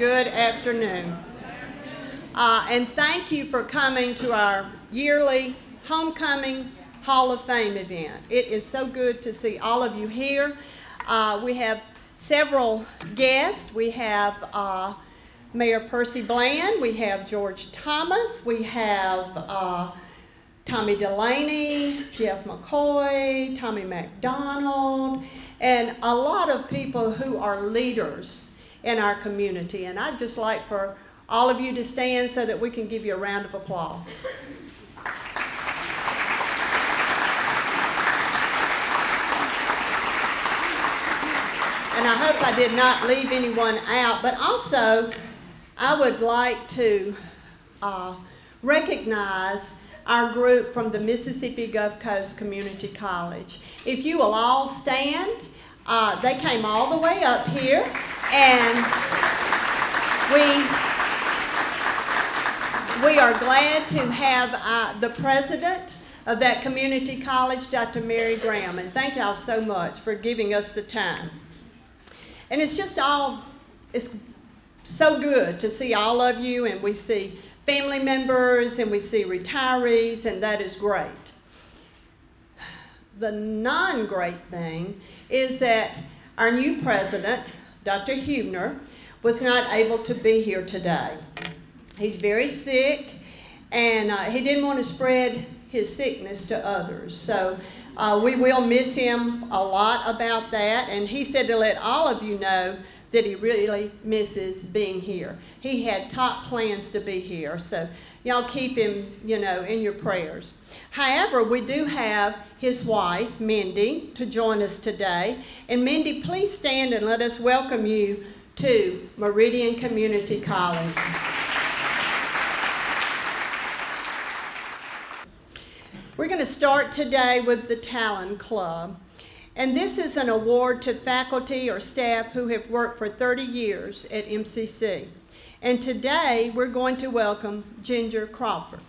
Good afternoon. And thank you for coming to our yearly Homecoming Hall of Fame event. It is so good to see all of you here. We have several guests. We have Mayor Percy Bland, we have George Thomas, we have Tommy Delaney, Jeff McCoy, Tommy McDonald, and a lot of people who are leaders in our community. And I'd just like for all of you to stand so that we can give you a round of applause. And I hope I did not leave anyone out, but also I would like to recognize our group from the Mississippi Gulf Coast Community College. If you will all stand, they came all the way up here, and we are glad to have the president of that community college, Dr. Mary Graham, and thank y'all so much for giving us the time. And it's just it's so good to see all of you, and we see family members and we see retirees, and that is great. The non-great thing is that our new president, Dr. Huebner, was not able to be here today. He's very sick, and he didn't want to spread his sickness to others. So we will miss him a lot about that, and he said to let all of you know that he really misses being here. He had top plans to be here, so y'all keep him, in your prayers. However, we do have his wife, Mindy, to join us today. And Mindy, please stand and let us welcome you to Meridian Community College. We're going to start today with the Talent Club. And this is an award to faculty or staff who have worked for 30 years at MCC. And today we're going to welcome Ginger Crawford.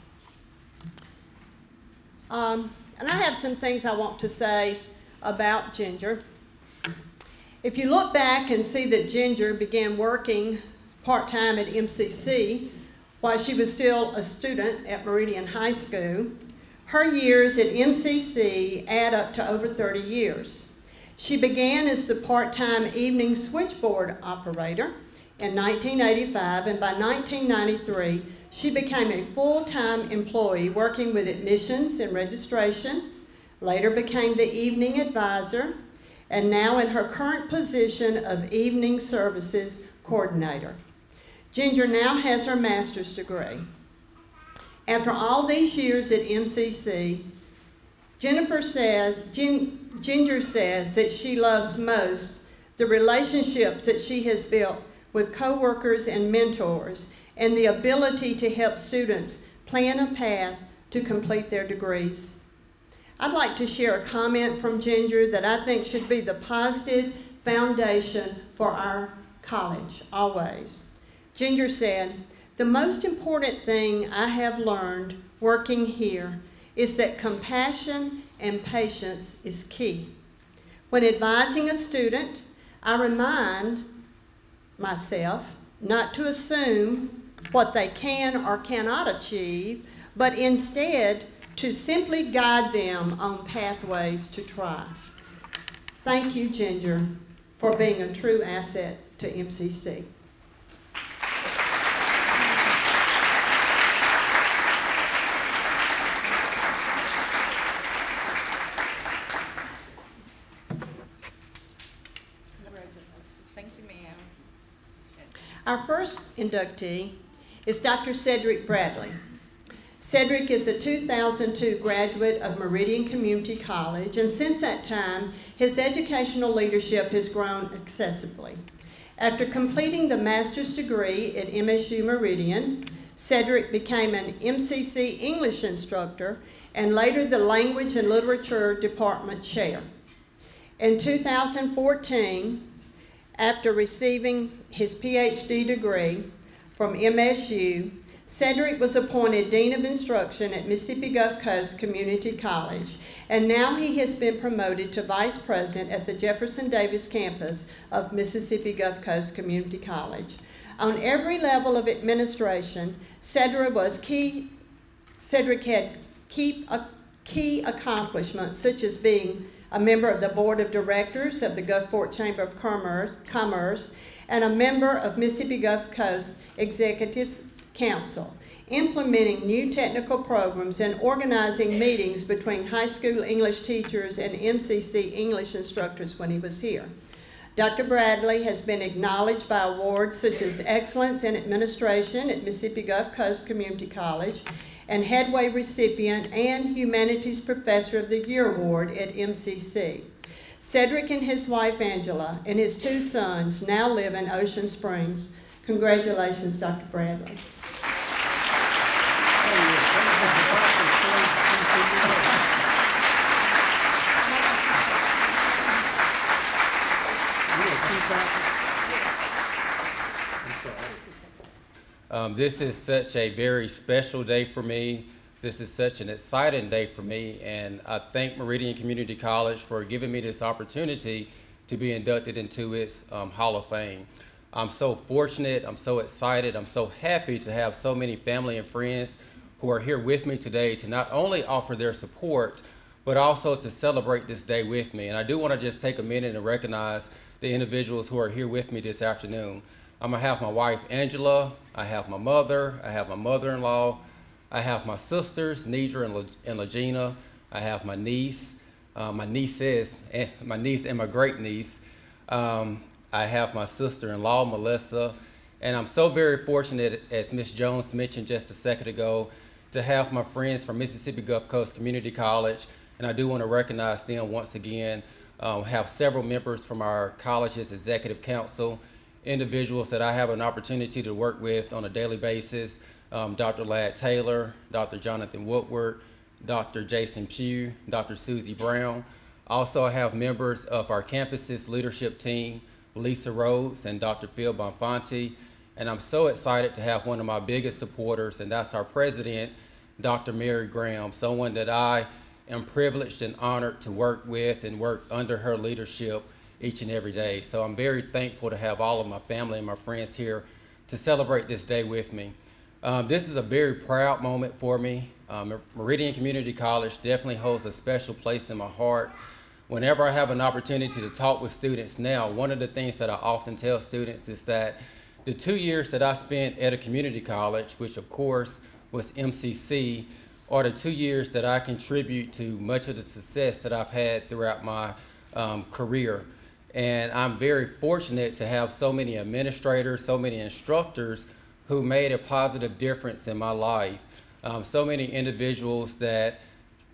And I have some things I want to say about Ginger. If you look back and see that Ginger began working part-time at MCC while she was still a student at Meridian High School, her years at MCC add up to over 30 years. She began as the part-time evening switchboard operator in 1985, and by 1993, she became a full-time employee working with admissions and registration, later became the evening advisor, and now in her current position of evening services coordinator. Ginger now has her master's degree. After all these years at MCC, Ginger says that she loves most the relationships that she has built with coworkers and mentors, and the ability to help students plan a path to complete their degrees. I'd like to share a comment from Ginger that I think should be the positive foundation for our college, always. Ginger said, "The most important thing I have learned working here is that compassion and patience is key. When advising a student, I remind myself not to assume what they can or cannot achieve, but instead to simply guide them on pathways to try." Thank you, Ginger, for being a true asset to MCC. Our first inductee is Dr. Cedric Bradley. Cedric is a 2002 graduate of Meridian Community College, and since that time, his educational leadership has grown excessively. After completing the master's degree at MSU Meridian, Cedric became an MCC English instructor and later the Language and Literature Department chair. In 2014, after receiving his PhD degree from MSU, Cedric was appointed Dean of Instruction at Mississippi Gulf Coast Community College, and now he has been promoted to Vice President at the Jefferson Davis campus of Mississippi Gulf Coast Community College. On every level of administration, Cedric had key accomplishments, such as being a member of the Board of Directors of the Gulfport Chamber of Commerce, and a member of Mississippi Gulf Coast Executive Council, implementing new technical programs and organizing meetings between high school English teachers and MCC English instructors when he was here. Dr. Bradley has been acknowledged by awards such as Excellence in Administration at Mississippi Gulf Coast Community College and Headway recipient and Humanities Professor of the Year Award at MCC. Cedric and his wife Angela and his 2 sons now live in Ocean Springs. Congratulations, Dr. Bradley. This is such a very special day for me. This is such an exciting day for me, and I thank Meridian Community College for giving me this opportunity to be inducted into its Hall of Fame. I'm so fortunate, I'm so excited, I'm so happy to have so many family and friends who are here with me today to not only offer their support, but also to celebrate this day with me. And I do want to just take a minute and recognize the individuals who are here with me this afternoon. I'm gonna have my wife, Angela, I have my mother, I have my mother-in-law, I have my sisters, Nidra and Legina, I have my niece, my niece and my great niece. I have my sister-in-law, Melissa, and I'm so very fortunate, as Ms. Jones mentioned just a second ago, to have my friends from Mississippi Gulf Coast Community College, and I do want to recognize them once again. Have several members from our college's executive council, individuals that I have an opportunity to work with on a daily basis, Dr. Ladd Taylor, Dr. Jonathan Woodward, Dr. Jason Pugh, Dr. Susie Brown. Also, I have members of our campus's leadership team, Lisa Rhodes and Dr. Phil Bonfanti, and I'm so excited to have one of my biggest supporters, and that's our president, Dr. Mary Graham, someone that I am privileged and honored to work with and work under her leadership each and every day. So I'm very thankful to have all of my family and my friends here to celebrate this day with me. This is a very proud moment for me. Meridian Community College definitely holds a special place in my heart. Whenever I have an opportunity to talk with students now, one of the things that I often tell students is that the 2 years that I spent at a community college, which of course was MCC, are the 2 years that I contribute to much of the success that I've had throughout my career. And I'm very fortunate to have so many administrators, so many instructors who made a positive difference in my life. So many individuals that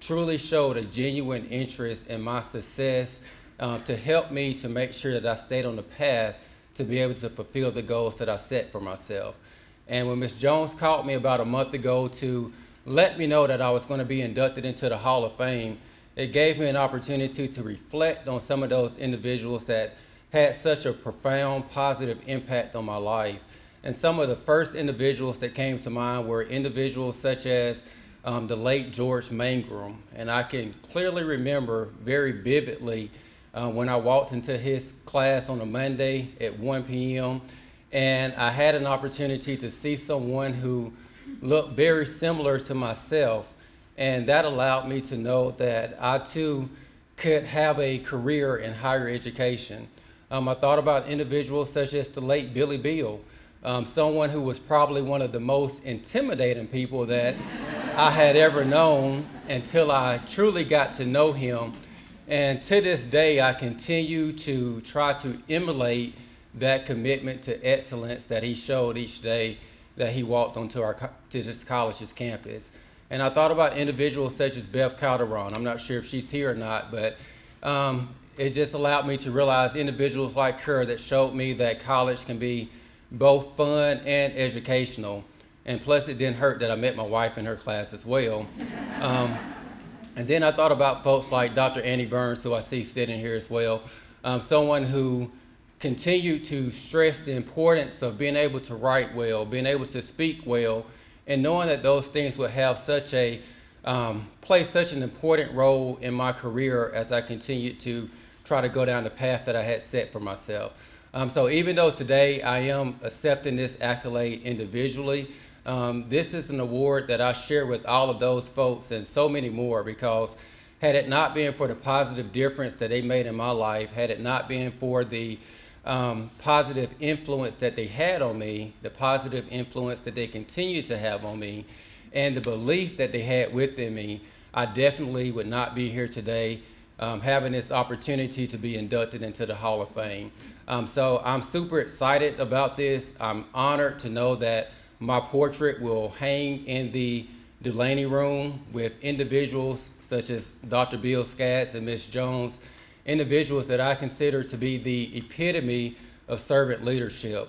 truly showed a genuine interest in my success to help me to make sure that I stayed on the path to be able to fulfill the goals that I set for myself. And when Ms. Jones called me about a month ago to let me know that I was going to be inducted into the Hall of Fame, it gave me an opportunity to reflect on some of those individuals that had such a profound positive impact on my life. And some of the first individuals that came to mind were individuals such as the late George Mangrum. And I can clearly remember very vividly when I walked into his class on a Monday at 1 p.m. and I had an opportunity to see someone who looked very similar to myself. And that allowed me to know that I too could have a career in higher education. I thought about individuals such as the late Billy Beal, someone who was probably one of the most intimidating people that I had ever known until I truly got to know him. And to this day, I continue to try to emulate that commitment to excellence that he showed each day that he walked onto this college's campus. And I thought about individuals such as Bev Calderon. I'm not sure if she's here or not, but it just allowed me to realize individuals like her that showed me that college can be both fun and educational. And plus, it didn't hurt that I met my wife in her class as well. And then I thought about folks like Dr. Annie Burns, who I see sitting here as well, someone who continued to stress the importance of being able to write well, being able to speak well, and knowing that those things would have such a, play such an important role in my career as I continued to try to go down the path that I had set for myself. So even though today I am accepting this accolade individually, this is an award that I share with all of those folks and so many more, because had it not been for the positive difference that they made in my life, had it not been for the positive influence that they had on me, the positive influence that they continue to have on me, and the belief that they had within me, I definitely would not be here today having this opportunity to be inducted into the Hall of Fame. So I'm super excited about this. I'm honored to know that my portrait will hang in the Delaney Room with individuals such as Dr. Bill Scatz and Ms. Jones, individuals that I consider to be the epitome of servant leadership.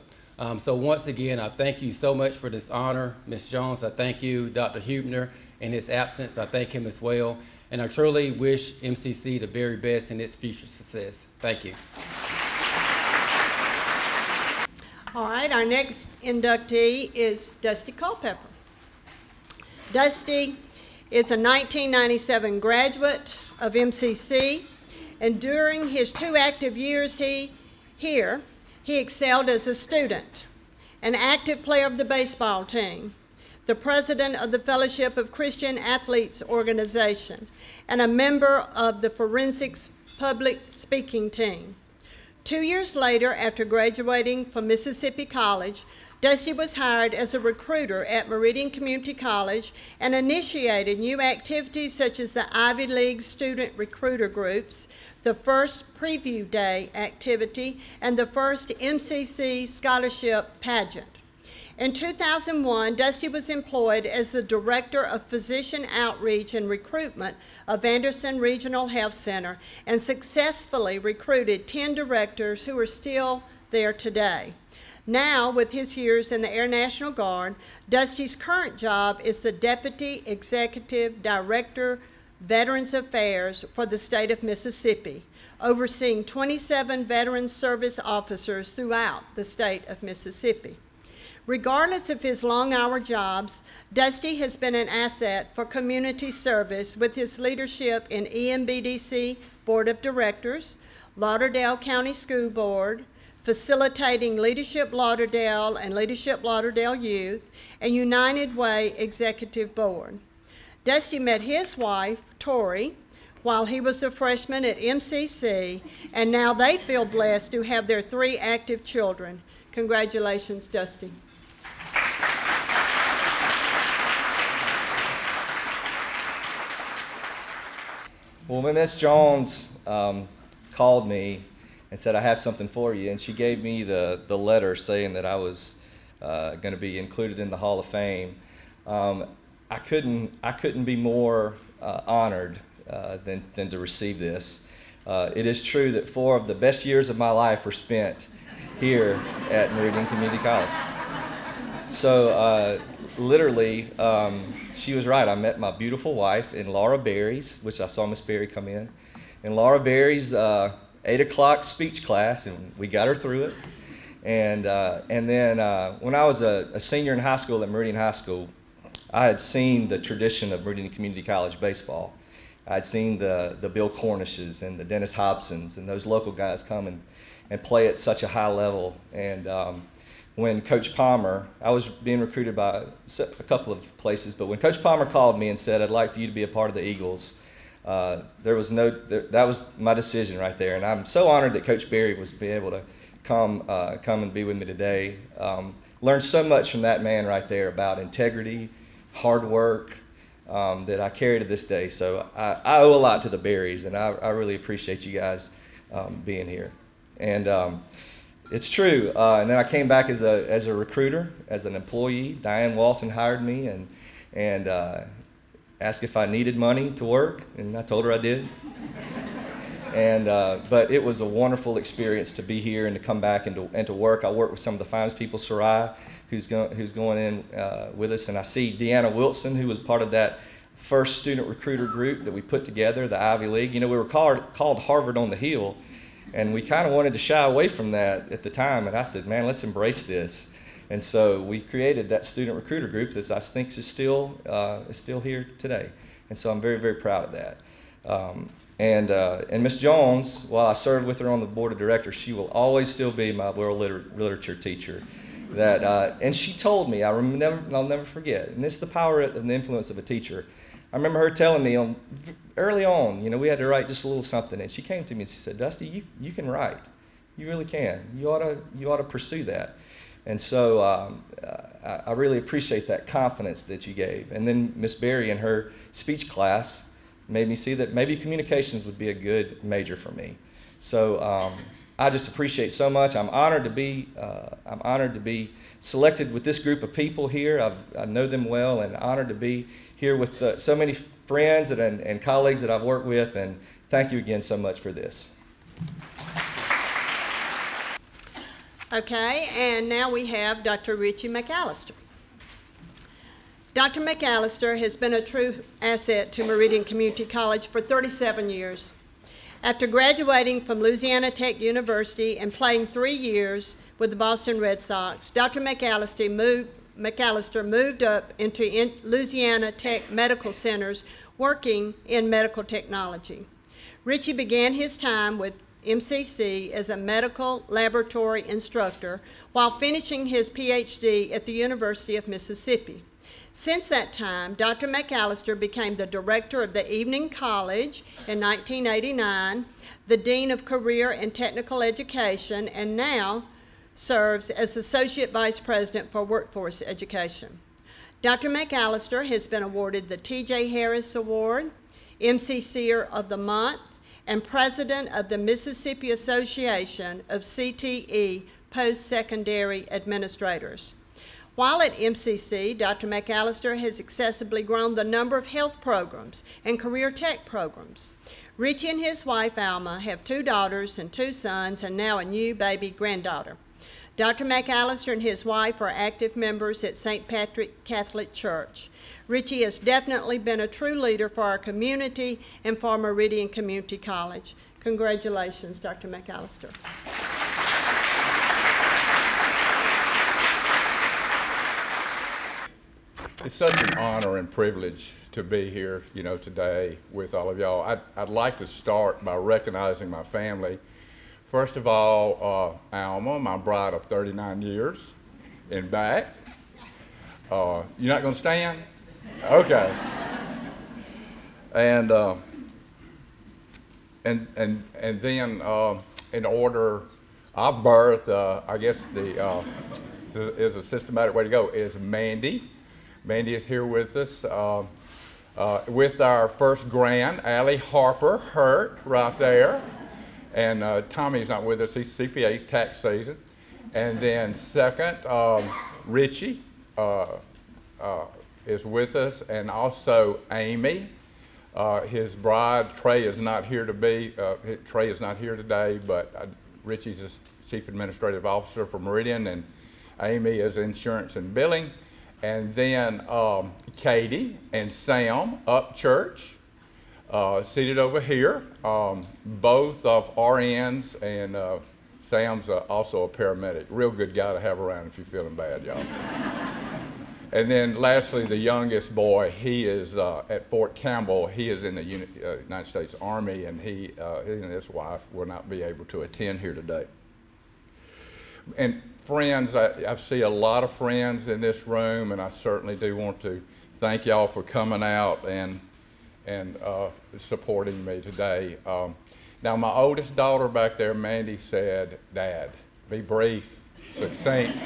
So once again, I thank you so much for this honor. Ms. Jones, I thank you. Dr. Huebner, in his absence, I thank him as well. And I truly wish MCC the very best in its future success. Thank you. All right, our next inductee is Dusty Culpepper. Dusty is a 1997 graduate of MCC, and during his 2 active years here, he excelled as a student, an active player of the baseball team, the president of the Fellowship of Christian Athletes organization, and a member of the forensics public speaking team. 2 years later, after graduating from Mississippi College, Dusty was hired as a recruiter at Meridian Community College and initiated new activities such as the Ivy League student recruiter groups, the first preview day activity, and the first MCC scholarship pageant. In 2001, Dusty was employed as the Director of Physician Outreach and Recruitment of Anderson Regional Health Center and successfully recruited 10 directors who are still there today. Now, with his years in the Air National Guard, Dusty's current job is the Deputy Executive Director, Veterans Affairs for the state of Mississippi, overseeing 27 veteran service officers throughout the state of Mississippi. Regardless of his long-hour jobs, Dusty has been an asset for community service with his leadership in EMBDC Board of Directors, Lauderdale County School Board, facilitating Leadership Lauderdale and Leadership Lauderdale Youth, and United Way Executive Board. Dusty met his wife, Tori, while he was a freshman at MCC, and now they feel blessed to have their 3 active children. Congratulations, Dusty. Well, when Ms. Jones called me and said, I have something for you, and she gave me the letter saying that I was going to be included in the Hall of Fame, I couldn't be more honored than to receive this. It is true that 4 of the best years of my life were spent here at Meridian Community College. So literally, she was right. I met my beautiful wife in Laura Berry's, which I saw Miss Berry come in Laura Berry's 8 o'clock speech class, and we got her through it. And then when I was a senior in high school at Meridian High School, I had seen the tradition of Meridian Community College baseball. I'd seen the Bill Cornishes and the Dennis Hobsons and those local guys come and play at such a high level. And when Coach Palmer, I was being recruited by a couple of places, but when Coach Palmer called me and said, I'd like for you to be a part of the Eagles, that was my decision right there. And I'm so honored that Coach Berry was be able to come and be with me today. Learned so much from that man right there about integrity, hard work, that I carry to this day. So I owe a lot to the Berries, and I really appreciate you guys being here. And it's true. And then I came back as a recruiter, as an employee. Diane Walton hired me and asked if I needed money to work, and I told her I did. And but it was a wonderful experience to be here and to come back and to work. I work with some of the finest people, Soraya, who's going in with us, and I see Deanna Wilson, who was part of that first student recruiter group that we put together, the Ivy League. You know, we were called Harvard on the Hill, and we kind of wanted to shy away from that at the time, and I said, man, let's embrace this. And so we created that student recruiter group that I think is still here today. And so I'm very, very proud of that. And Ms. Jones, while I served with her on the board of directors, she will always still be my world literature teacher. And she told me, I'll never forget, and it's the power and the influence of a teacher. I remember her telling me early on, you know, we had to write just a little something, and she came to me and she said, Dusty, you can write. You really can. You ought to pursue that. And so I really appreciate that confidence that you gave. And then Miss Berry in her speech class made me see that maybe communications would be a good major for me. So I just appreciate so much. I'm honored to be selected with this group of people here. I know them well, and honored to be here with so many friends and colleagues that I've worked with. And thank you again so much for this. Okay, and now we have Dr. Richie McAlister. Dr. McAlister has been a true asset to Meridian Community College for 37 years. After graduating from Louisiana Tech University and playing 3 years with the Boston Red Sox, Dr. McAlister moved up into Louisiana Tech Medical Centers working in medical technology. Richie began his time with MCC as a medical laboratory instructor while finishing his PhD at the University of Mississippi. Since that time, Dr. McAlister became the director of the Evening College in 1989, the Dean of Career and Technical Education, and now serves as Associate Vice President for Workforce Education. Dr. McAlister has been awarded the T.J. Harris Award, MCCer of the Month, and President of the Mississippi Association of CTE Post-Secondary Administrators. While at MCC, Dr. McAlister has successfully grown the number of health programs and career tech programs. Richie and his wife, Alma, have 2 daughters and 2 sons, and now a new baby granddaughter. Dr. McAlister and his wife are active members at St. Patrick Catholic Church. Richie has definitely been a true leader for our community and for Meridian Community College. Congratulations, Dr. McAlister. It's such an honor and privilege to be here, you know, today with all of y'all. I'd like to start by recognizing my family. First of all, Alma, my bride of 39 years, in back. You're not going to stand? Okay. And then in order of birth, I guess is a systematic way to go, is Mandy. Mandy is here with us, with our first grand, Allie Harper, Hurt, right there. And Tommy's not with us, he's CPA, tax season. And then second, Richie is with us, and also Amy. His bride, Trey, is not here Trey is not here today, but Richie's the Chief Administrative Officer for Meridian, and Amy is Insurance and Billing. And then Katie and Sam up church, seated over here, both of RNs, and Sam's also a paramedic. Real good guy to have around if you're feeling bad, y'all. And then lastly, the youngest boy, he is at Fort Campbell. He is in the United States Army, and he and his wife will not be able to attend here today. And friends, I see a lot of friends in this room, and I certainly do want to thank y'all for coming out and supporting me today. Now, my oldest daughter back there, Mandy, said, "Dad, be brief, succinct."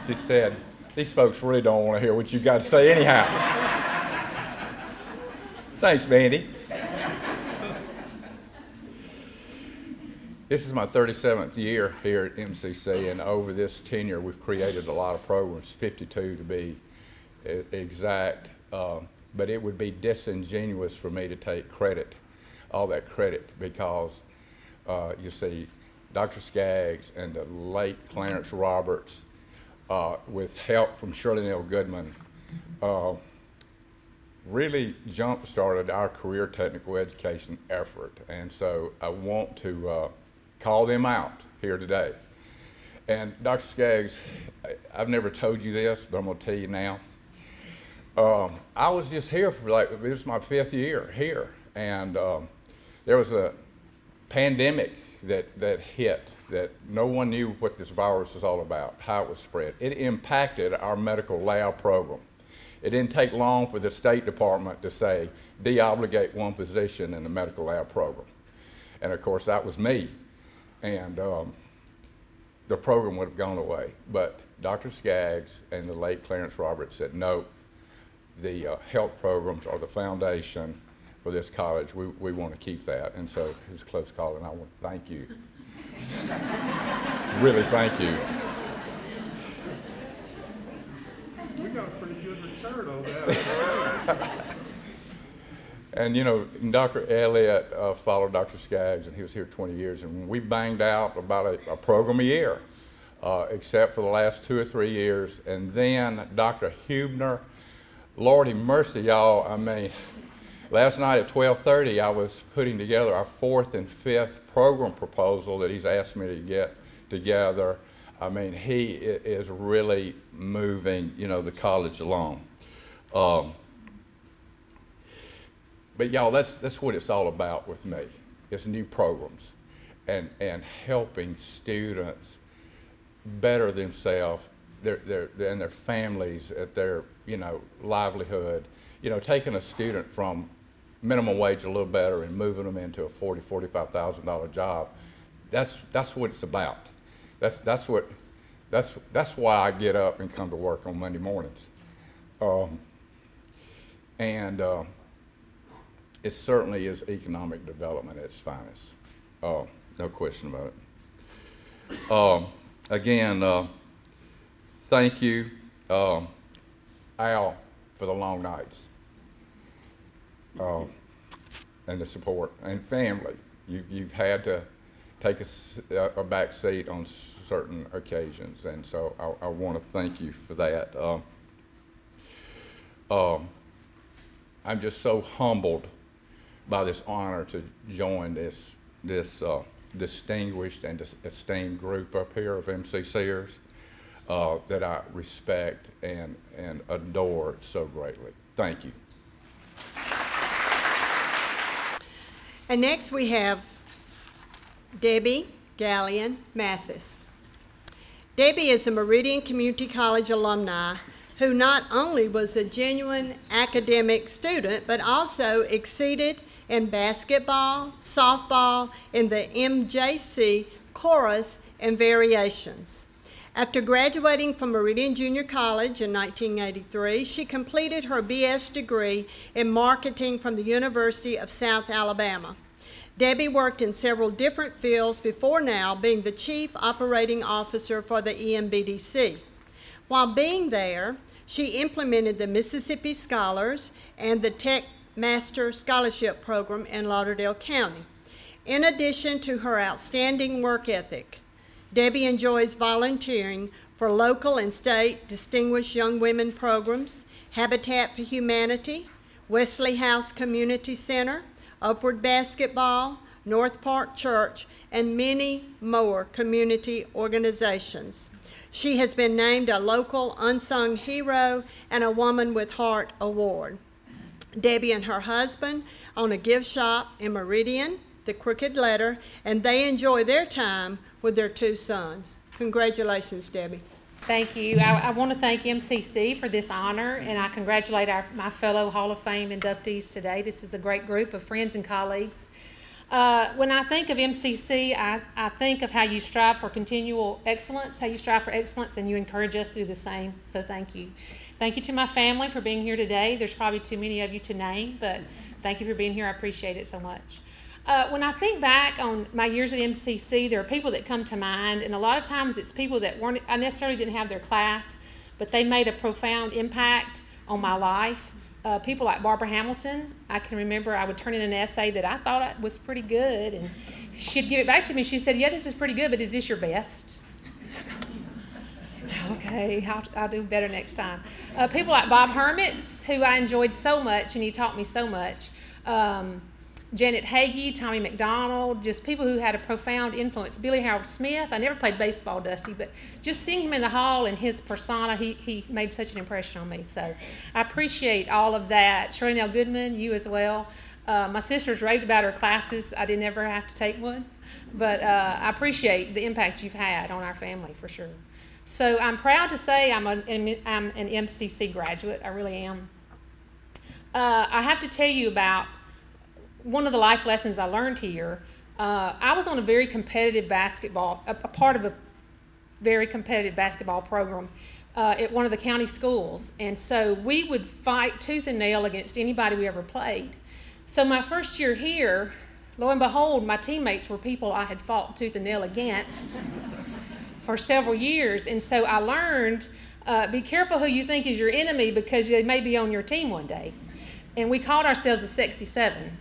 She said, "These folks really don't want to hear what you got to say anyhow." Thanks, Mandy. This is my 37th year here at MCC, and over this tenure, we've created a lot of programs, 52 to be exact, but it would be disingenuous for me to take credit, all that credit, because you see, Dr. Skaggs and the late Clarence Roberts, with help from Shirley Neal Goodman, really jump-started our career technical education effort. And so I want to call them out here today. And Dr. Skaggs, I've never told you this, but I'm going to tell you now. I was just here for this is my 5th year here, and there was a pandemic that hit that no one knew what this virus was all about, how it was spread. It impacted our medical lab program. It didn't take long for the State Department to say, deobligate one position in the medical lab program. And of course, that was me. And the program would have gone away. But Dr. Skaggs and the late Clarence Roberts said, no, the health programs are the foundation for this college. We want to keep that. And so it was a close call, and I want to thank you. Really, thank you. We got a pretty good return on that. And you know, Dr. Elliott followed Dr. Skaggs, and he was here 20 years, and we banged out about a program a year, except for the last 2 or 3 years. And then Dr. Hubner, Lordy mercy, y'all, I mean, last night at 12:30, I was putting together our 4th and 5th program proposal that he's asked me to get together. I mean, he is really moving, you know, the college along. But y'all, that's what it's all about with me. It's new programs and helping students better themselves, and their families at their, you know, livelihood. You know, taking a student from minimum wage a little better and moving them into a $40,000, $45,000 job. That's what it's about. That's why I get up and come to work on Monday mornings. It certainly is economic development at its finest. No question about it. Again, thank you, Al, for the long nights and the support, and family. You've had to take a back seat on certain occasions, and so I want to thank you for that. I'm just so humbled by this honor to join this distinguished and esteemed group up here of MCCers that I respect and adore so greatly. Thank you. And next we have Debbie Galyean Mathis. Debbie is a Meridian Community College alumni who not only was a genuine academic student, but also exceeded in basketball, softball, in the MJC chorus and variations. After graduating from Meridian Junior College in 1983, she completed her BS degree in marketing from the University of South Alabama. Debbie worked in several different fields before now being the Chief Operating Officer for the EMBDC. While being there, she implemented the Mississippi Scholars and the Tech Master Scholarship Program in Lauderdale County. In addition to her outstanding work ethic, Debbie enjoys volunteering for local and state Distinguished Young Women programs, Habitat for Humanity, Wesley House Community Center, Upward Basketball, North Park Church, and many more community organizations. She has been named a local unsung hero and a Woman with Heart award. Debbie and her husband own a gift shop in Meridian, the Crooked Letter, and they enjoy their time with their 2 sons. Congratulations, Debbie. Thank you. I want to thank MCC for this honor, and I congratulate my fellow Hall of Fame inductees today. This is a great group of friends and colleagues. When I think of MCC, I think of how you strive for continual excellence, how you strive for excellence, and you encourage us to do the same, so thank you. Thank you to my family for being here today. There's probably too many of you to name, but thank you for being here. I appreciate it so much. When I think back on my years at MCC, there are people that come to mind, and a lot of times it's people that I necessarily didn't have their class, but they made a profound impact on my life. People like Barbara Hamilton. I can remember I would turn in an essay that I thought was pretty good, and she'd give it back to me. She said, yeah, this is pretty good, but is this your best? Okay, I'll do better next time. People like Bob Hermits, who I enjoyed so much, and he taught me so much. Janet Hagee, Tommy McDonald, just people who had a profound influence. Billy Harold Smith, I never played baseball, Dusty, but just seeing him in the hall and his persona, he made such an impression on me. So I appreciate all of that. Shirley Nell Goodman, you as well. My sister's raved about her classes. I didn't ever have to take one, but I appreciate the impact you've had on our family for sure. So I'm proud to say I'm an MCC graduate. I really am. I have to tell you about one of the life lessons I learned here. I was on a very competitive basketball, a part of a very competitive basketball program at one of the county schools. And so we would fight tooth and nail against anybody we ever played. So my first year here, lo and behold, my teammates were people I had fought tooth and nail against for several years. And so I learned, be careful who you think is your enemy because they may be on your team one day. And we called ourselves the Sexy Seven.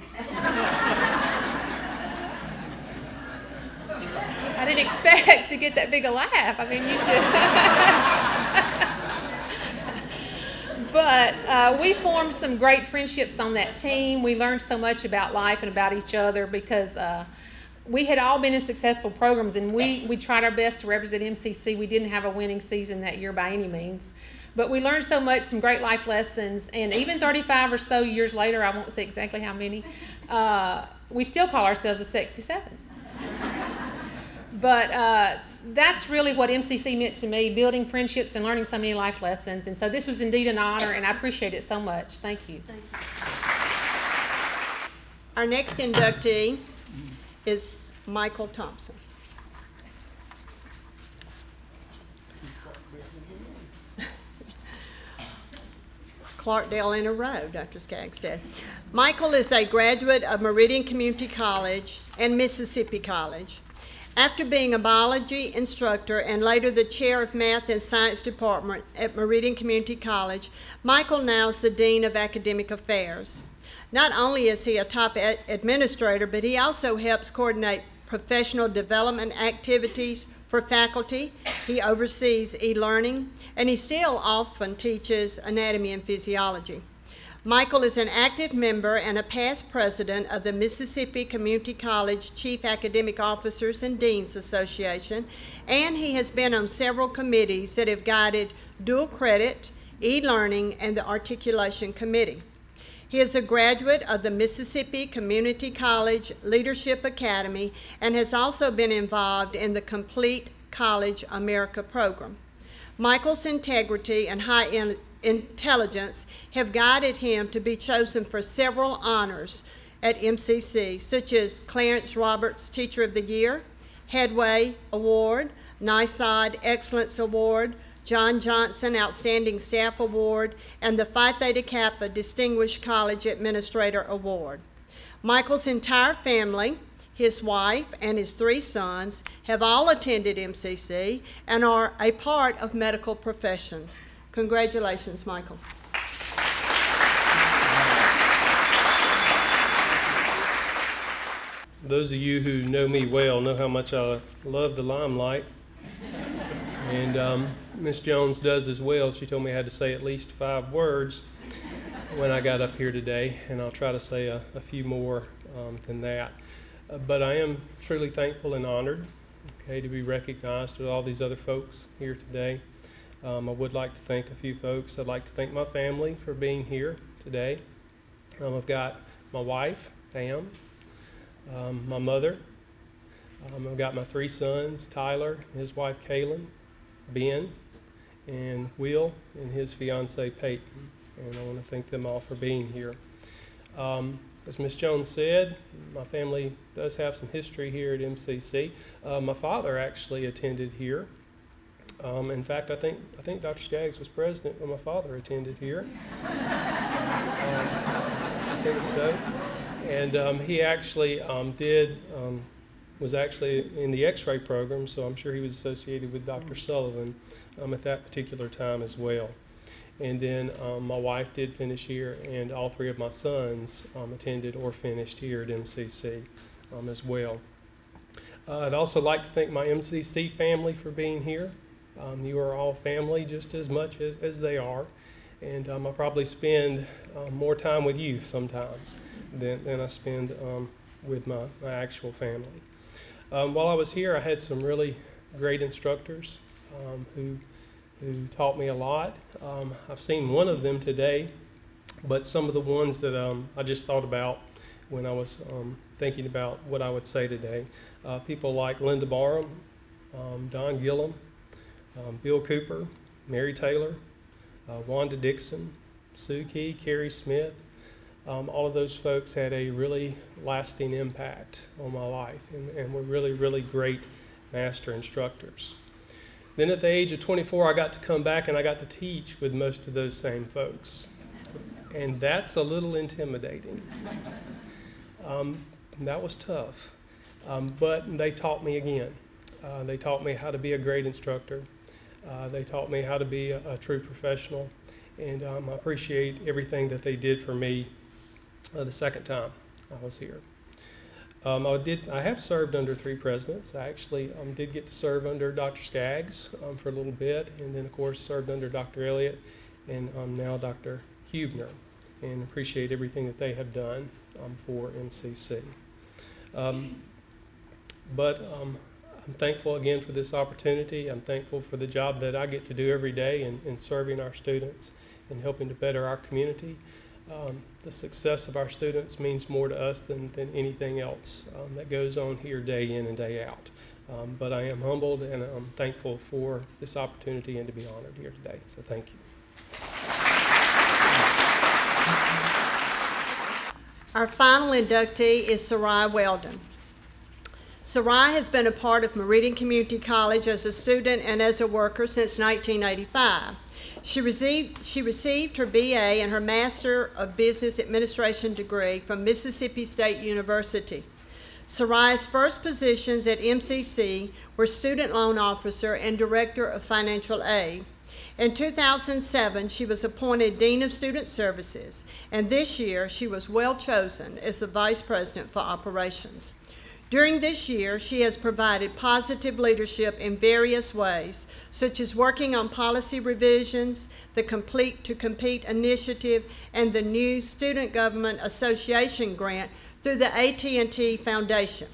I didn't expect to get that big a laugh. I mean, you should. But we formed some great friendships on that team. We learned so much about life and about each other because we had all been in successful programs, and we tried our best to represent MCC. We didn't have a winning season that year by any means. But we learned so much, some great life lessons, and even 35 or so years later, I won't say exactly how many, we still call ourselves a Sexy Seven. But that's really what MCC meant to me, building friendships and learning so many life lessons. And so this was indeed an honor, and I appreciate it so much. Thank you. Thank you. Our next inductee is Michael Thompson. Clarkdale in a row, Dr. Skaggs said. Michael is a graduate of Meridian Community College and Mississippi College. After being a biology instructor and later the chair of Math and Science Department at Meridian Community College, Michael now is the Dean of Academic Affairs. Not only is he a top administrator, but he also helps coordinate professional development activities for faculty. He oversees e-learning, and he still often teaches anatomy and physiology. Michael is an active member and a past president of the Mississippi Community College Chief Academic Officers and Deans Association, and he has been on several committees that have guided dual credit, e-learning, and the Articulation Committee. He is a graduate of the Mississippi Community College Leadership Academy and has also been involved in the Complete College America program. Michael's integrity and high intelligence have guided him to be chosen for several honors at MCC, such as Clarence Roberts Teacher of the Year, Headway Award, NISOD Excellence Award, John Johnson Outstanding Staff Award, and the Phi Theta Kappa Distinguished College Administrator Award. Michael's entire family, his wife, and his 3 sons have all attended MCC and are a part of medical professions. Congratulations, Michael. Those of you who know me well know how much I love the limelight. And Ms. Jones does as well. She told me I had to say at least 5 words when I got up here today, and I'll try to say a few more than that. But I am truly thankful and honored, okay, to be recognized with all these other folks here today. I would like to thank a few folks. I'd like to thank my family for being here today. I've got my wife, Pam, my mother. I've got my 3 sons, Tyler, his wife, Kaylin, Ben, and Will, and his fiancee, Peyton. And I want to thank them all for being here. As Ms. Jones said, my family does have some history here at MCC. My father actually attended here. In fact, I think Dr. Skaggs was president when my father attended here. I think so. And he actually was actually in the X-ray program, so I'm sure he was associated with Dr. Sullivan at that particular time as well. And then my wife did finish here, and all 3 of my sons attended or finished here at MCC as well. I'd also like to thank my MCC family for being here. You are all family just as much as they are, and I probably spend more time with you sometimes than I spend with my actual family. While I was here, I had some really great instructors who taught me a lot. I've seen one of them today, but some of the ones that I just thought about when I was thinking about what I would say today. People like Linda Barham, Don Gillum, Bill Cooper, Mary Taylor, Wanda Dixon, Sue Key, Carrie Smith. All of those folks had a really lasting impact on my life and were really, really great master instructors. Then at the age of 24, I got to come back and I got to teach with most of those same folks. And that's a little intimidating. That was tough. But they taught me again. They taught me how to be a great instructor. They taught me how to be a true professional. And I appreciate everything that they did for me the second time I was here. I have served under 3 presidents. I actually did get to serve under Dr. Skaggs for a little bit, and then of course served under Dr. Elliott and now Dr. Huebner, and appreciate everything that they have done for MCC. But I'm thankful again for this opportunity. I'm thankful for the job that I get to do every day in serving our students and helping to better our community. The success of our students means more to us than anything else that goes on here day in and day out. But I am humbled and I'm thankful for this opportunity and to be honored here today. So thank you. Our final inductee is Soraya Welden. Soraya has been a part of Meridian Community College as a student and as a worker since 1985. She received her BA and her Master of Business Administration degree from Mississippi State University. Soraya's first positions at MCC were Student Loan Officer and Director of Financial Aid. In 2007, she was appointed Dean of Student Services, and this year she was well chosen as the Vice President for Operations. During this year, she has provided positive leadership in various ways, such as working on policy revisions, the Complete to Compete initiative, and the new Student Government Association grant through the AT&T Foundation.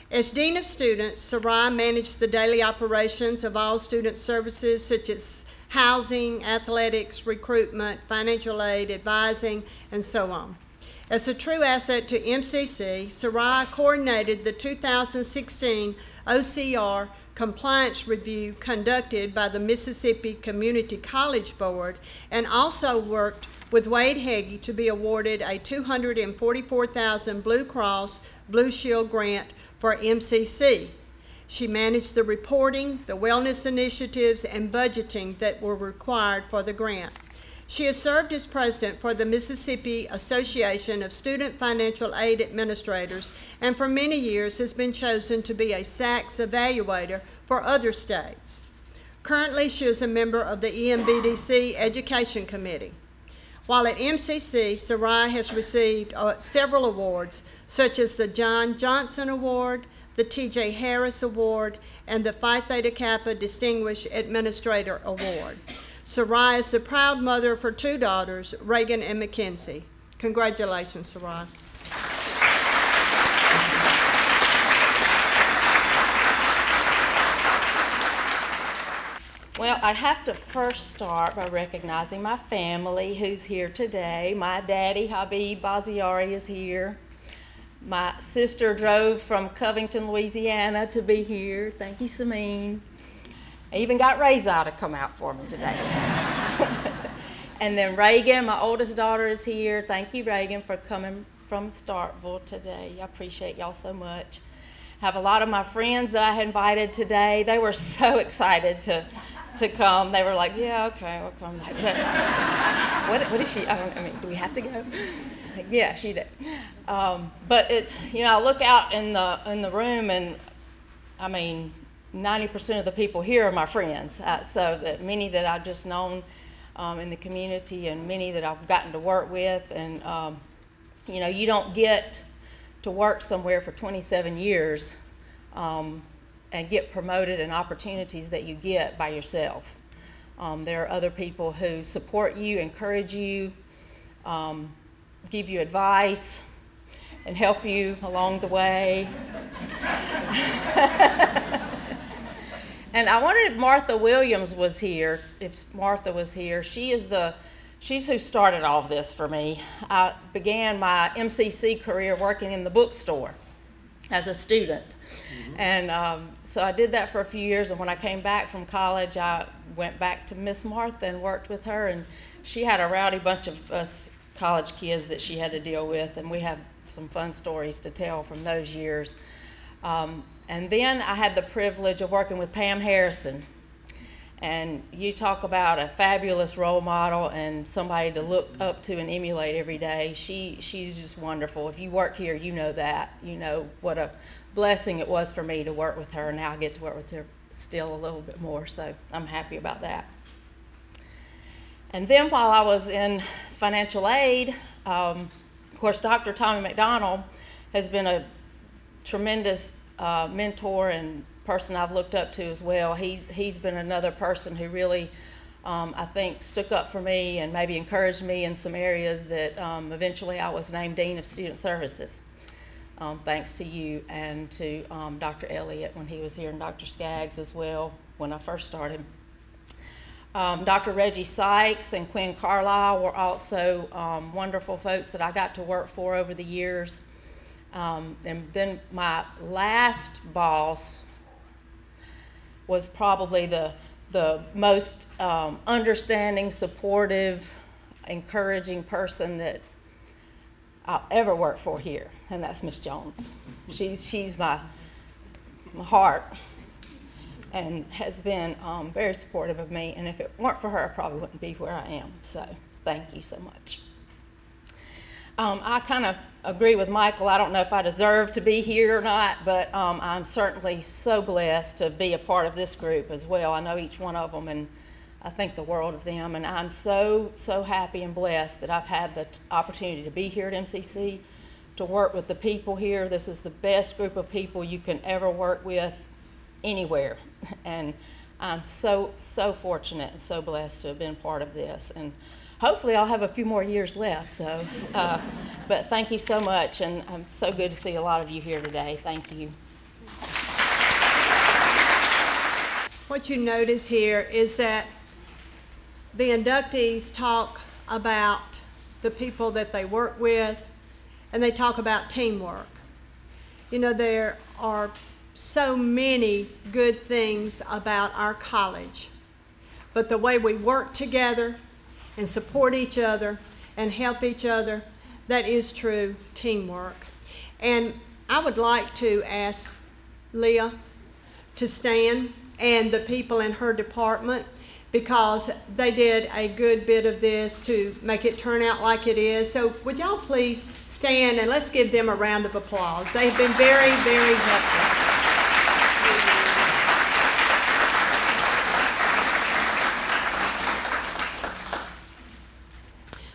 As Dean of Students, Soraya managed the daily operations of all student services, such as housing, athletics, recruitment, financial aid, advising, and so on. As a true asset to MCC, Soraya coordinated the 2016 OCR compliance review conducted by the Mississippi Community College Board and also worked with Wade Heggie to be awarded a $244,000 Blue Cross Blue Shield grant for MCC. She managed the reporting, the wellness initiatives, and budgeting that were required for the grant. She has served as president for the Mississippi Association of Student Financial Aid Administrators and for many years has been chosen to be a SACS evaluator for other states. Currently, she is a member of the EMBDC Education Committee. While at MCC, Soraya has received several awards, such as the John Johnson Award, the T.J. Harris Award, and the Phi Theta Kappa Distinguished Administrator Award. Soraya is the proud mother of her 2 daughters, Reagan and Mackenzie. Congratulations, Soraya. Well, I have to first start by recognizing my family who's here today. My daddy, Habib Baziari, is here. My sister drove from Covington, Louisiana to be here. Thank you, Sameen. I even got Reza to come out for me today. And then Reagan, my oldest daughter, is here. Thank you, Reagan, for coming from Starkville today. I appreciate y'all so much. I have a lot of my friends that I had invited today. They were so excited to come. They were like, yeah, okay, we'll come. What is she? I mean, do we have to go? Like, yeah, she did. But it's, you know, I look out in the room and, I mean, 90% of the people here are my friends, so that many that I've just known in the community and many that I've gotten to work with. And, you know, you don't get to work somewhere for 27 years and get promoted and opportunities that you get by yourself. There are other people who support you, encourage you, give you advice, and help you along the way. And I wondered if Martha Williams was here, if Martha was here. She's who started all of this for me. I began my MCC career working in the bookstore as a student. And so I did that for a few years, and when I came back from college, I went back to Miss Martha and worked with her, and she had a rowdy bunch of us college kids that she had to deal with, and we have some fun stories to tell from those years. And then I had the privilege of working with Pam Harrison. And you talk about a fabulous role model and somebody to look up to and emulate every day. She's just wonderful. If you work here, you know that. You know what a blessing it was for me to work with her. Now I get to work with her still a little bit more, so I'm happy about that. And then while I was in financial aid, of course, Dr. Tommy McDonald has been a tremendous mentor and person I've looked up to as well. He's been another person who really, I think, stuck up for me and maybe encouraged me in some areas that eventually I was named Dean of Student Services, thanks to you and to Dr. Elliott when he was here, and Dr. Skaggs as well when I first started. Dr. Reggie Sykes and Quinn Carlisle were also wonderful folks that I got to work for over the years. And then my last boss was probably the most understanding, supportive, encouraging person that I'll ever work for here, and that's Miss Jones. She's my heart and has been very supportive of me, and if it weren't for her, I probably wouldn't be where I am, so thank you so much. I kind of agree with Michael. I don't know if I deserve to be here or not, but I'm certainly so blessed to be a part of this group as well. I know each one of them, and I think the world of them, and I'm so happy and blessed that I've had the opportunity to be here at MCC, to work with the people here. This is the best group of people you can ever work with anywhere, and I'm so fortunate and so blessed to have been part of this. And hopefully I'll have a few more years left, so, but thank you so much, and I'm so good to see a lot of you here today. Thank you. What you notice here is that the inductees talk about the people that they work with, and they talk about teamwork. You know, there are so many good things about our college, but the way we work together and support each other and help each other, that is true teamwork. And I would like to ask Leah to stand and the people in her department, because they did a good bit of this to make it turn out like it is. So would y'all please stand and let's give them a round of applause. They've been very, very helpful.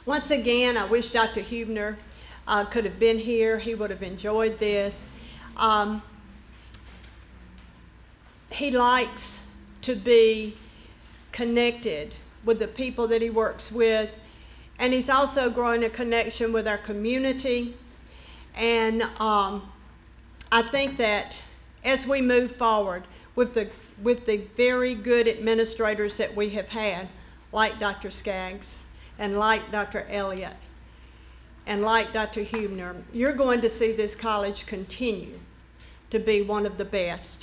Once again, I wish Dr. Hubner could have been here. He would have enjoyed this. He likes to be connected with the people that he works with, and he's also growing a connection with our community. And I think that as we move forward with the very good administrators that we have had, like Dr. Skaggs, and like Dr. Elliott, and like Dr. Hubner, you're going to see this college continue to be one of the best.